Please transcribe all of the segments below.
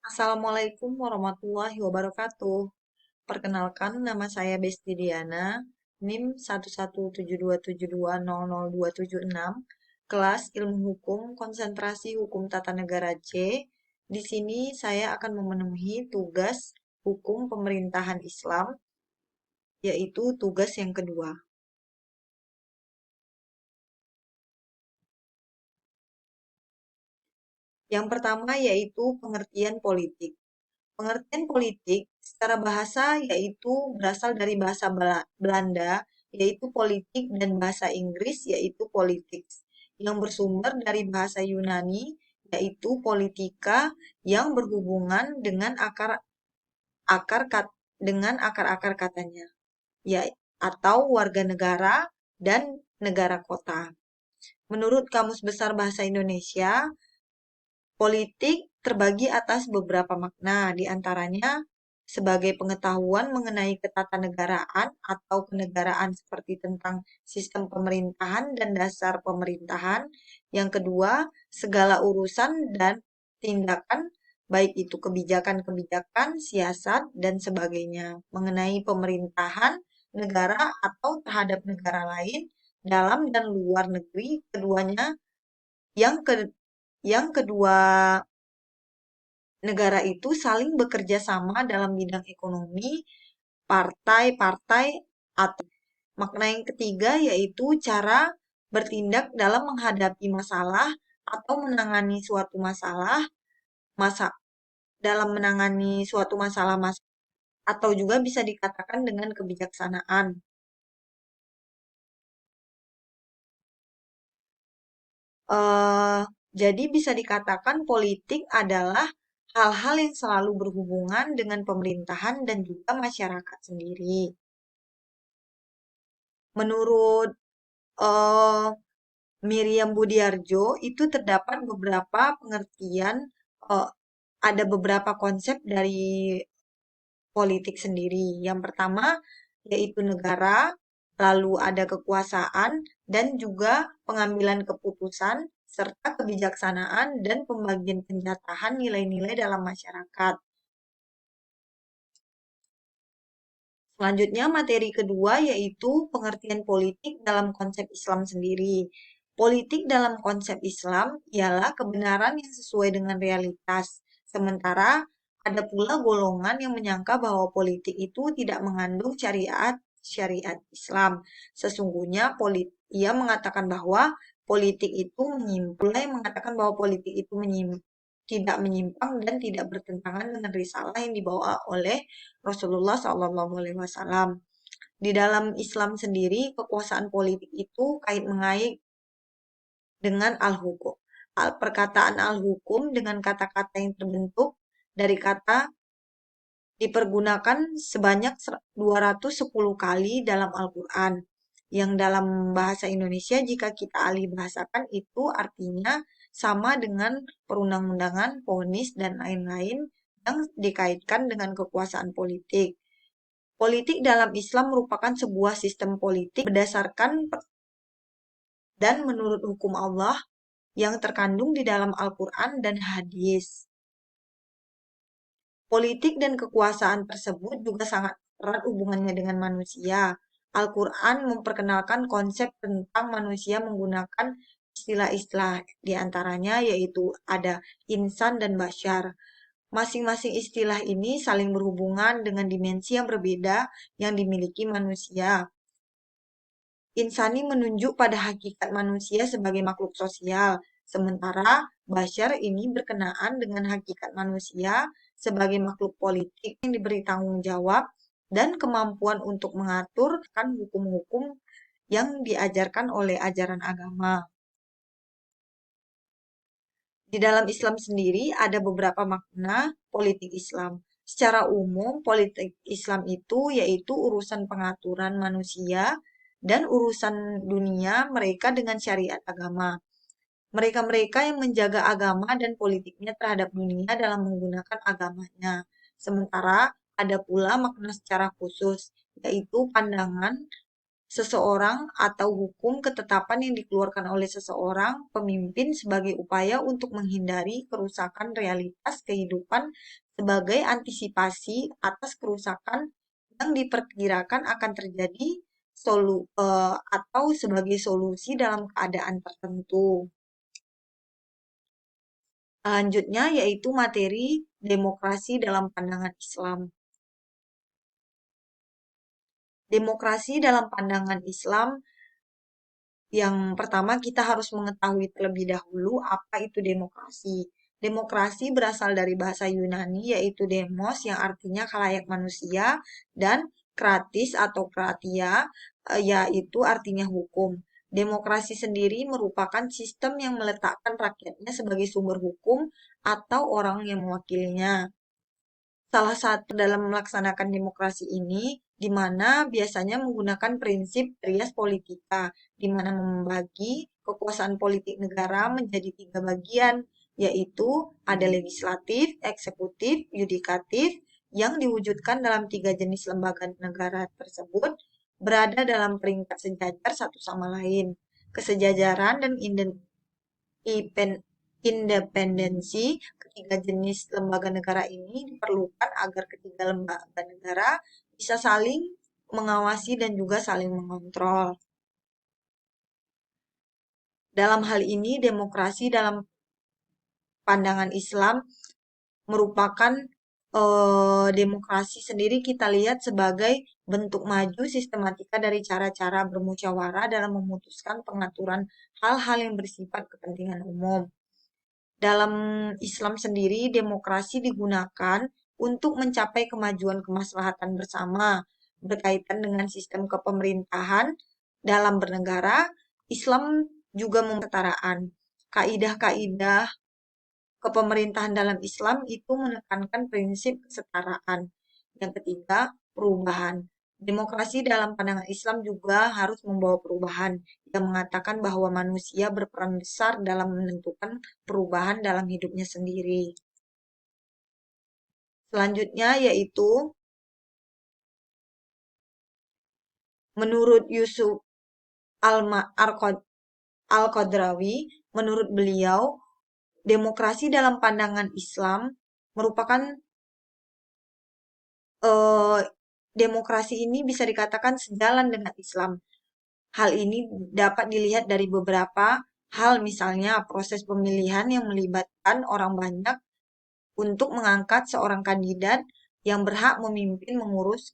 Assalamualaikum warahmatullahi wabarakatuh. Perkenalkan, nama saya Besti Diana, NIM 11727200276, kelas Ilmu Hukum, konsentrasi Hukum Tata Negara C. Di sini saya akan memenuhi tugas Hukum Pemerintahan Islam, yaitu tugas yang kedua. Yang pertama yaitu pengertian politik. Pengertian politik secara bahasa yaitu berasal dari bahasa Belanda, yaitu politik, dan bahasa Inggris, yaitu politics, yang bersumber dari bahasa Yunani, yaitu politika, yang berhubungan dengan akar dengan akar-akar katanya, ya, atau warga negara dan negara kota. Menurut Kamus Besar Bahasa Indonesia, politik terbagi atas beberapa makna, di antaranya sebagai pengetahuan mengenai ketatanegaraan atau kenegaraan seperti tentang sistem pemerintahan dan dasar pemerintahan. Yang kedua, segala urusan dan tindakan, baik itu kebijakan-kebijakan, siasat, dan sebagainya, mengenai pemerintahan negara atau terhadap negara lain, dalam dan luar negeri, keduanya. Yang ke yang kedua, negara itu saling bekerja sama dalam bidang ekonomi, partai-partai, atau makna yang ketiga yaitu cara bertindak dalam menghadapi masalah atau menangani suatu masalah, masa dalam menangani suatu masalah atau juga bisa dikatakan dengan kebijaksanaan. Eh, jadi bisa dikatakan politik adalah hal-hal yang selalu berhubungan dengan pemerintahan dan juga masyarakat sendiri. Menurut eh, Miriam Budiarjo, itu terdapat beberapa pengertian, eh, ada beberapa konsep dari politik sendiri. Yang pertama yaitu negara, lalu ada kekuasaan, dan juga pengambilan keputusan, serta kebijaksanaan dan pembagian penjatahan nilai-nilai dalam masyarakat. Selanjutnya, materi kedua yaitu pengertian politik dalam konsep Islam sendiri. Politik dalam konsep Islam ialah kebenaran yang sesuai dengan realitas. Sementara ada pula golongan yang menyangka bahwa politik itu tidak mengandung syariat Islam. Sesungguhnya ia mengatakan bahwa politik itu menyimpang, yang mengatakan bahwa politik itu tidak menyimpang dan tidak bertentangan dengan risalah yang dibawa oleh Rasulullah SAW. Di dalam Islam sendiri, kekuasaan politik itu kait mengait dengan al-hukum. Perkataan al-hukum dengan kata-kata yang terbentuk dari kata dipergunakan sebanyak 210 kali dalam Al-Quran. Yang dalam bahasa Indonesia, jika kita alih bahasakan, itu artinya sama dengan perundang-undangan, ponis, dan lain-lain yang dikaitkan dengan kekuasaan politik. Politik dalam Islam merupakan sebuah sistem politik berdasarkan dan menurut hukum Allah yang terkandung di dalam Al-Quran dan hadis. Politik dan kekuasaan tersebut juga sangat erat hubungannya dengan manusia. Al-Quran memperkenalkan konsep tentang manusia menggunakan istilah-istilah, di antaranya yaitu ada insan dan bashar. Masing-masing istilah ini saling berhubungan dengan dimensi yang berbeda yang dimiliki manusia. Insani menunjuk pada hakikat manusia sebagai makhluk sosial, sementara bashar ini berkenaan dengan hakikat manusia sebagai makhluk politik yang diberi tanggung jawab dan kemampuan untuk mengatur kan hukum-hukum yang diajarkan oleh ajaran agama. Di dalam Islam sendiri ada beberapa makna politik Islam. Secara umum, politik Islam itu yaitu urusan pengaturan manusia dan urusan dunia mereka dengan syariat agama. Mereka-mereka yang menjaga agama dan politiknya terhadap dunia dalam menggunakan agamanya. Sementara ada pula makna secara khusus, yaitu pandangan seseorang atau hukum ketetapan yang dikeluarkan oleh seseorang pemimpin sebagai upaya untuk menghindari kerusakan realitas kehidupan sebagai antisipasi atas kerusakan yang diperkirakan akan terjadi atau sebagai solusi dalam keadaan tertentu. Selanjutnya yaitu materi demokrasi dalam pandangan Islam. Demokrasi dalam pandangan Islam, yang pertama kita harus mengetahui terlebih dahulu apa itu demokrasi. Demokrasi berasal dari bahasa Yunani yaitu demos yang artinya khalayak manusia dan kratis atau kratia yaitu artinya hukum. Demokrasi sendiri merupakan sistem yang meletakkan rakyatnya sebagai sumber hukum atau orang yang mewakilinya. Salah satu dalam melaksanakan demokrasi ini, di mana biasanya menggunakan prinsip trias politika, di mana membagi kekuasaan politik negara menjadi 3 bagian, yaitu ada legislatif, eksekutif, yudikatif, yang diwujudkan dalam 3 jenis lembaga negara tersebut, berada dalam peringkat sejajar satu sama lain. Kesejajaran dan independensi ketiga jenis lembaga negara ini diperlukan agar ketiga lembaga negara bisa saling mengawasi dan juga saling mengontrol. Dalam hal ini, demokrasi dalam pandangan Islam merupakan demokrasi sendiri kita lihat sebagai bentuk maju sistematika dari cara-cara bermusyawarah dalam memutuskan pengaturan hal-hal yang bersifat kepentingan umum. Dalam Islam sendiri, demokrasi digunakan untuk mencapai kemajuan kemaslahatan bersama berkaitan dengan sistem kepemerintahan dalam bernegara. Islam juga kesetaraan. Kaidah-kaidah kepemerintahan dalam Islam itu menekankan prinsip kesetaraan. Yang ketiga, perubahan. Demokrasi dalam pandangan Islam juga harus membawa perubahan yang mengatakan bahwa manusia berperan besar dalam menentukan perubahan dalam hidupnya sendiri. Selanjutnya yaitu menurut Yusuf Al-Qadrawi, menurut beliau demokrasi dalam pandangan Islam merupakan demokrasi ini bisa dikatakan sejalan dengan Islam. Hal ini dapat dilihat dari beberapa hal, misalnya proses pemilihan yang melibatkan orang banyak untuk mengangkat seorang kandidat yang berhak memimpin mengurus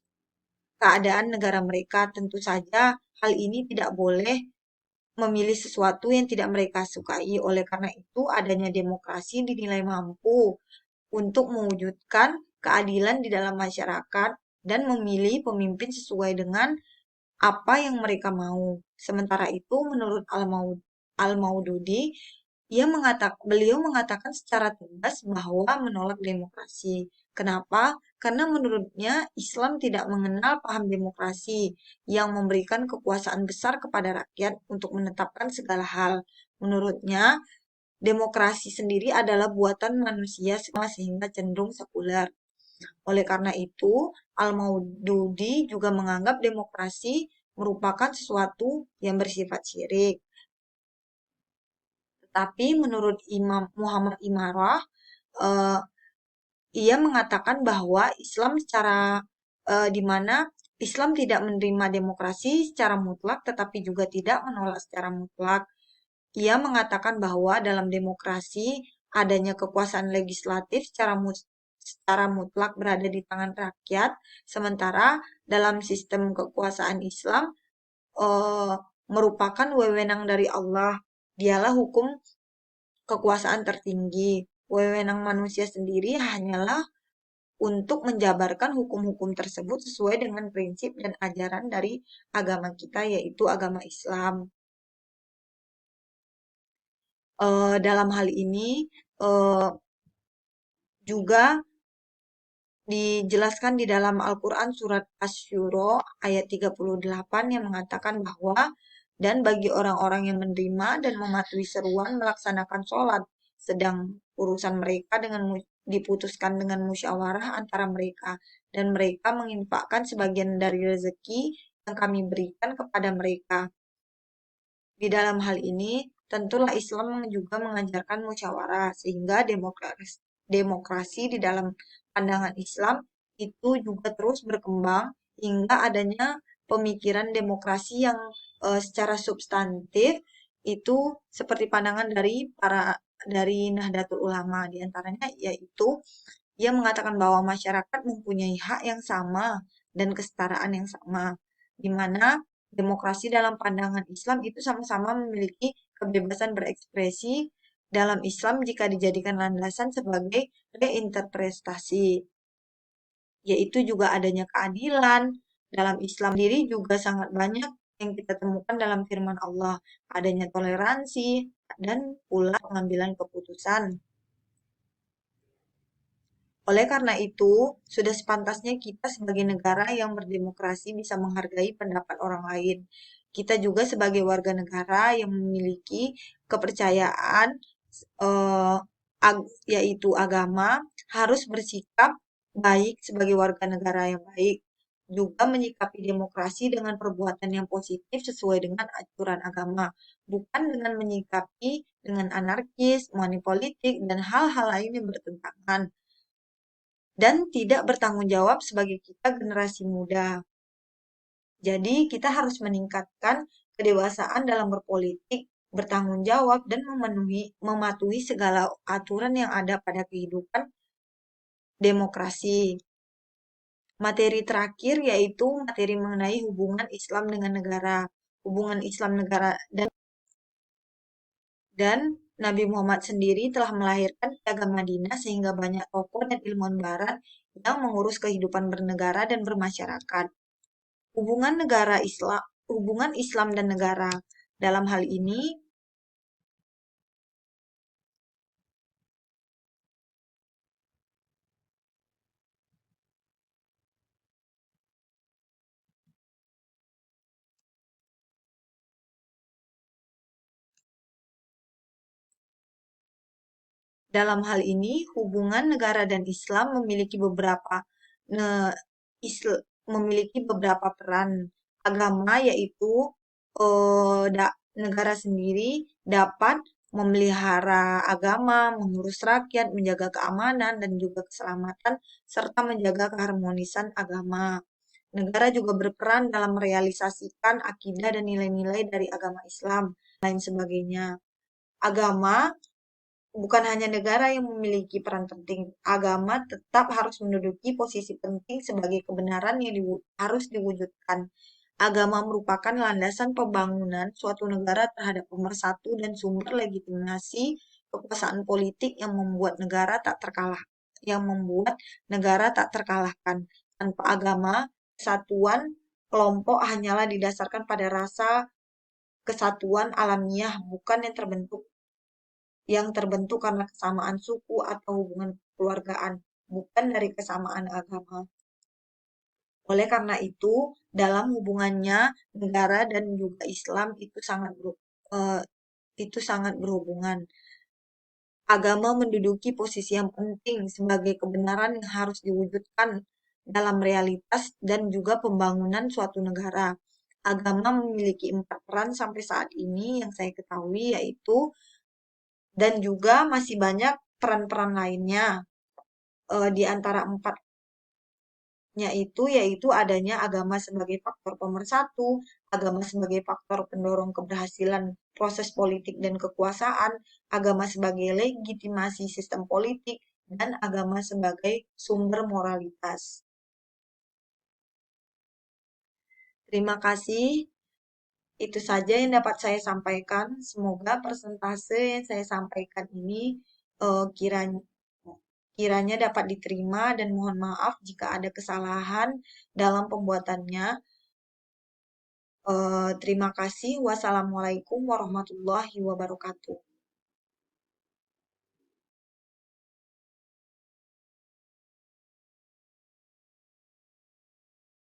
keadaan negara mereka. Tentu saja hal ini tidak boleh memilih sesuatu yang tidak mereka sukai. Oleh karena itu, adanya demokrasi dinilai mampu untuk mewujudkan keadilan di dalam masyarakat dan memilih pemimpin sesuai dengan apa yang mereka mau. Sementara itu, menurut Al-Maududi, beliau mengatakan secara tegas bahwa menolak demokrasi. Kenapa? Karena menurutnya Islam tidak mengenal paham demokrasi yang memberikan kekuasaan besar kepada rakyat untuk menetapkan segala hal. Menurutnya, demokrasi sendiri adalah buatan manusia semua sehingga cenderung sekuler. Oleh karena itu, Al-Maududi juga menganggap demokrasi merupakan sesuatu yang bersifat syirik. Tetapi menurut Imam Muhammad Imarah, eh, ia mengatakan bahwa di mana Islam tidak menerima demokrasi secara mutlak, tetapi juga tidak menolak secara mutlak. Ia mengatakan bahwa dalam demokrasi adanya kekuasaan legislatif secara mutlak berada di tangan rakyat, sementara dalam sistem kekuasaan Islam eh, merupakan wewenang dari Allah. Dialah hukum kekuasaan tertinggi. Wewenang manusia sendiri hanyalah untuk menjabarkan hukum-hukum tersebut sesuai dengan prinsip dan ajaran dari agama kita, yaitu agama Islam. Dalam hal ini eh, juga dijelaskan di dalam Al-Quran surat Asy-Syura ayat 38 yang mengatakan bahwa dan bagi orang-orang yang menerima dan mematuhi seruan melaksanakan sholat, sedang urusan mereka diputuskan dengan musyawarah antara mereka, dan mereka menginfakkan sebagian dari rezeki yang kami berikan kepada mereka. Di dalam hal ini, tentulah Islam juga mengajarkan musyawarah, sehingga demokrasi di dalam pandangan Islam itu juga terus berkembang hingga adanya pemikiran demokrasi yang secara substantif itu seperti pandangan dari Nahdlatul Ulama, di antaranya yaitu ia mengatakan bahwa masyarakat mempunyai hak yang sama dan kesetaraan yang sama, di mana demokrasi dalam pandangan Islam itu sama-sama memiliki kebebasan berekspresi dalam Islam jika dijadikan landasan sebagai reinterpretasi, yaitu juga adanya keadilan. Dalam Islam sendiri juga sangat banyak yang kita temukan dalam firman Allah, adanya toleransi dan pula pengambilan keputusan. Oleh karena itu, sudah sepantasnya kita sebagai negara yang berdemokrasi bisa menghargai pendapat orang lain. Kita juga sebagai warga negara yang memiliki kepercayaan eh, yaitu agama harus bersikap baik sebagai warga negara yang baik. Juga menyikapi demokrasi dengan perbuatan yang positif sesuai dengan aturan agama, bukan dengan menyikapi dengan anarkis, money politik, dan hal-hal lain yang bertentangan dan tidak bertanggung jawab sebagai kita generasi muda. Jadi kita harus meningkatkan kedewasaan dalam berpolitik, bertanggung jawab dan mematuhi segala aturan yang ada pada kehidupan demokrasi. Materi terakhir yaitu materi mengenai hubungan Islam dengan negara. Hubungan Islam negara dan Nabi Muhammad sendiri telah melahirkan piagam Madinah sehingga banyak tokoh dan ilmuwan barat yang mengurus kehidupan bernegara dan bermasyarakat. Hubungan Islam dan negara. Dalam hal ini, hubungan negara dan Islam ne- memiliki beberapa peran. Agama yaitu negara sendiri dapat memelihara agama, mengurus rakyat, menjaga keamanan dan juga keselamatan serta menjaga keharmonisan agama. Negara juga berperan dalam merealisasikan akidah dan nilai-nilai dari agama Islam, lain sebagainya. Agama bukan hanya negara yang memiliki peran penting, agama tetap harus menduduki posisi penting sebagai kebenaran yang harus diwujudkan. Agama merupakan landasan pembangunan suatu negara terhadap pemersatu dan sumber legitimasi kekuasaan politik yang membuat negara tak terkalahkan. Tanpa agama, kesatuan kelompok hanyalah didasarkan pada rasa kesatuan alamiah, bukan yang terbentuk karena kesamaan suku atau hubungan keluargaan, bukan dari kesamaan agama. Oleh karena dalam hubungannya negara dan juga Islam itu sangat berhubungan. Agama menduduki posisi yang penting sebagai kebenaran yang harus diwujudkan dalam realitas dan juga pembangunan suatu negara. Agama memiliki 4 peran sampai saat ini yang saya ketahui, yaitu dan juga masih banyak peran-peran lainnya. Di antara 4-nya itu yaitu adanya agama sebagai faktor pemersatu, agama sebagai faktor pendorong keberhasilan proses politik dan kekuasaan, agama sebagai legitimasi sistem politik, dan agama sebagai sumber moralitas. Terima kasih. Itu saja yang dapat saya sampaikan. Semoga persentase yang saya sampaikan ini kiranya kiranya dapat diterima dan mohon maaf jika ada kesalahan dalam pembuatannya. Terima kasih. Wassalamualaikum warahmatullahi wabarakatuh.